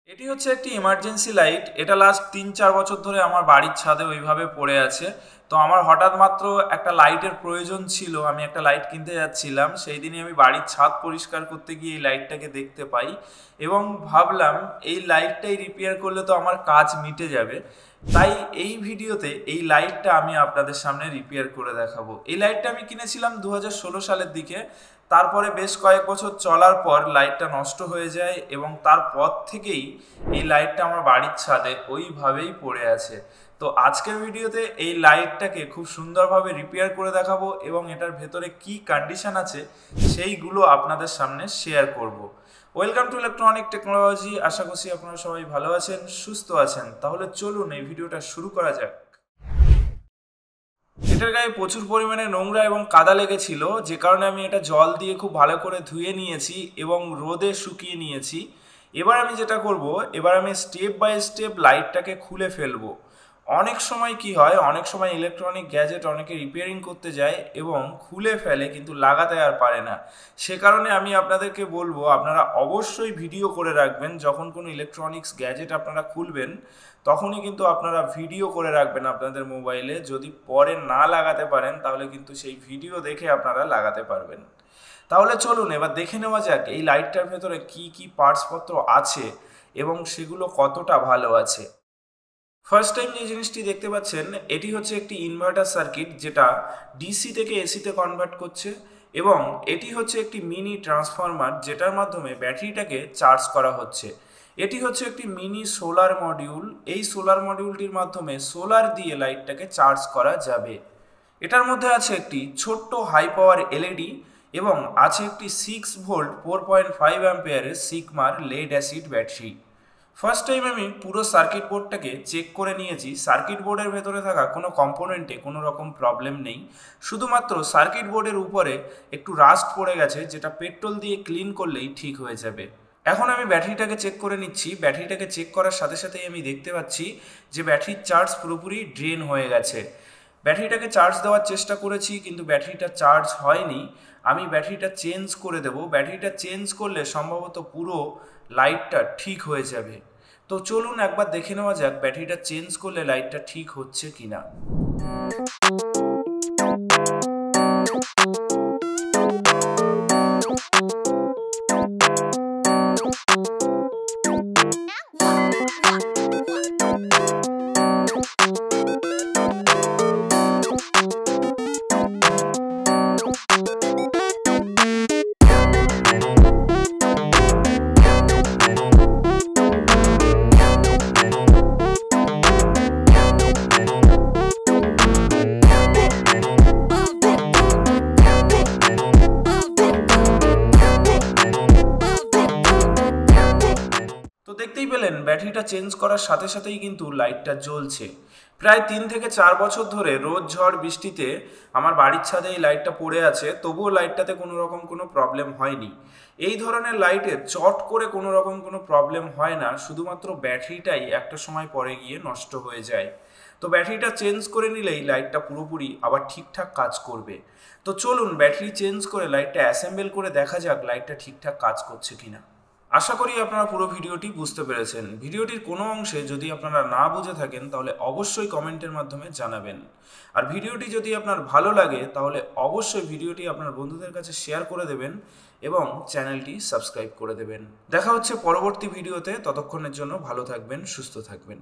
এটি হচ্ছে একটি ইমার্জেন্সি লাইট। এটা লাস্ট ৩-৪ বছর ধরে আমার বাড়ির ছাদে ওইভাবে পড়ে আছে। তো আমার হঠাৎ মাত্র একটা লাইটের প্রয়োজন ছিল, আমি একটা লাইট কিনতে যাচ্ছিলাম। সেই দিনই আমি বাড়ির ছাদ পরিষ্কার করতে গিয়ে এই লাইটটাকে দেখতে পাই এবং ভাবলাম এই লাইটটাই রিপেয়ার করলে তো আমার কাজ মিটে যাবে। তাই এই ভিডিওতে এই লাইটটা আমি আপনাদের সামনে রিপেয়ার করে দেখাবো। এই লাইটটা আমি কিনেছিলাম ২০১৬ সালের দিকে। তারপরে বেশ কয়েক বছর চলার পর লাইটটা নষ্ট হয়ে যায় এবং তারপর থেকেই এই লাইটটা আমার বাড়ির ছাদে ওইভাবেই পড়ে আছে। তো আজকের ভিডিওতে এই লাইটটাকে খুব সুন্দরভাবে রিপেয়ার করে দেখাবো এবং এটার ভেতরে কি কন্ডিশন আছে সেইগুলো আপনাদের সামনে শেয়ার করব। Welcome to electronic technology. আশা করছি আপনারা সবাই ভালো আছেন, সুস্থ আছেন। তাহলে চলুন এই ভিডিওটা শুরু করা যাক। এটার গায়ে প্রচুর পরিমাণে নোংরা এবং কাদা লেগেছিল, যে কারণে আমি এটা জল দিয়ে খুব ভালো করে ধুয়ে নিয়েছি এবং রোদে শুকিয়ে নিয়েছি। এবার আমি যেটা করব, এবার আমি স্টেপ বাই স্টেপ লাইটটাকে খুলে ফেলবো। অনেক সময় কি হয়, অনেক সময় ইলেকট্রনিক গ্যাজেট অনেকে রিপেয়ারিং করতে যায় এবং খুলে ফেলে কিন্তু লাগাতে আর পারে না। সে কারণে আমি আপনাদেরকে বলবো, আপনারা অবশ্যই ভিডিও করে রাখবেন। যখন কোনো ইলেকট্রনিক্স গ্যাজেট আপনারা খুলবেন তখনই কিন্তু আপনারা ভিডিও করে রাখবেন আপনাদের মোবাইলে। যদি পরে না লাগাতে পারেন তাহলে কিন্তু সেই ভিডিও দেখে আপনারা লাগাতে পারবেন। তাহলে চলুন এবার দেখে নেওয়া যাক এই লাইটটার ভেতরে কি কি পার্টসপত্র আছে এবং সেগুলো কতটা ভালো আছে। ফার্স্ট টাইম যে জিনিসটি দেখতে পাচ্ছেন, এটি হচ্ছে একটি ইনভার্টার সার্কিট, যেটা ডিসি থেকে এসিতে কনভার্ট করছে এবং এটি হচ্ছে একটি মিনি ট্রান্সফরমার, যেটার মাধ্যমে ব্যাটারিটাকে চার্জ করা হচ্ছে। এটি হচ্ছে একটি মিনি সোলার মডিউল। এই সোলার মডিউলটির মাধ্যমে সোলার দিয়ে লাইটটাকে চার্জ করা যাবে। এটার মধ্যে আছে একটি ছোট্ট হাই পাওয়ার এলইডি এবং আছে একটি 6 ভোল্ট 4.5 অ্যাম্পিয়ারের সিগমার lead acid battery. First time আমি পুরো সার্কিট বোর্ডটাকে চেক করে নিয়েছি। সার্কিট বোর্ডের ভেতরে থাকা কোনো কম্পোনেন্টে কোনো রকম প্রবলেম নেই। শুধুমাত্র সার্কিট বোর্ডের উপরে একটু রাস্ট পড়ে গেছে, যেটা পেট্রোল দিয়ে ক্লিন করলেই ঠিক হয়ে যাবে। এখন আমি ব্যাটারিটাকে চেক করে নিচ্ছি। ব্যাটারিটাকে চেক করার সাথে সাথেই আমি দেখতে পাচ্ছি যে ব্যাটারির চার্জ পুরোপুরি ড্রেন হয়ে গেছে। ব্যাটারিটাকে চার্জ দেওয়ার চেষ্টা করেছি কিন্তু ব্যাটারিটা চার্জ হয়নি। আমি ব্যাটারিটা চেঞ্জ করে দেব। ব্যাটারিটা চেঞ্জ করলে সম্ভবত পুরো লাইটটা ঠিক হয়ে যাবে। তো চলুন একবার দেখে নেওয়া যাক ব্যাটারিটা চেঞ্জ করলে লাইটটা ঠিক হচ্ছে কিনা। তো দেখতেই পেলেন ব্যাটারিটা চেঞ্জ করার সাথে সাথেই কিন্তু লাইটটা জ্বলছে। প্রায় ৩ থেকে ৪ বছর ধরে রোদ ঝড় বৃষ্টিতে আমার বাড়ির ছাদে এই লাইটটা পড়ে আছে, তবুও লাইটটাতে কোনো রকম কোনো প্রবলেম হয়নি। এই ধরনের লাইটে চট করে কোনো রকম কোনো প্রবলেম হয় না, শুধুমাত্র ব্যাটারিটাই একটা সময় পরে গিয়ে নষ্ট হয়ে যায়। তো ব্যাটারিটা চেঞ্জ করে নিলেই লাইটটা পুরোপুরি আবার ঠিকঠাক কাজ করবে। তো চলুন ব্যাটারি চেঞ্জ করে লাইটটা অ্যাসেম্বল করে দেখা যাক লাইটটা ঠিকঠাক কাজ করছে কিনা। আশা করি আপনারা পুরো ভিডিওটি বুঝতে পেরেছেন। ভিডিওটির কোনো অংশে যদি আপনারা না বুঝে থাকেন তাহলে অবশ্যই কমেন্টের মাধ্যমে জানাবেন। আর ভিডিওটি যদি আপনার ভালো লাগে তাহলে অবশ্যই ভিডিওটি আপনার বন্ধুদের কাছে শেয়ার করে দেবেন এবং চ্যানেলটি সাবস্ক্রাইব করে দেবেন। দেখা হচ্ছে পরবর্তী ভিডিওতে। ততক্ষণের জন্য ভালো থাকবেন, সুস্থ থাকবেন।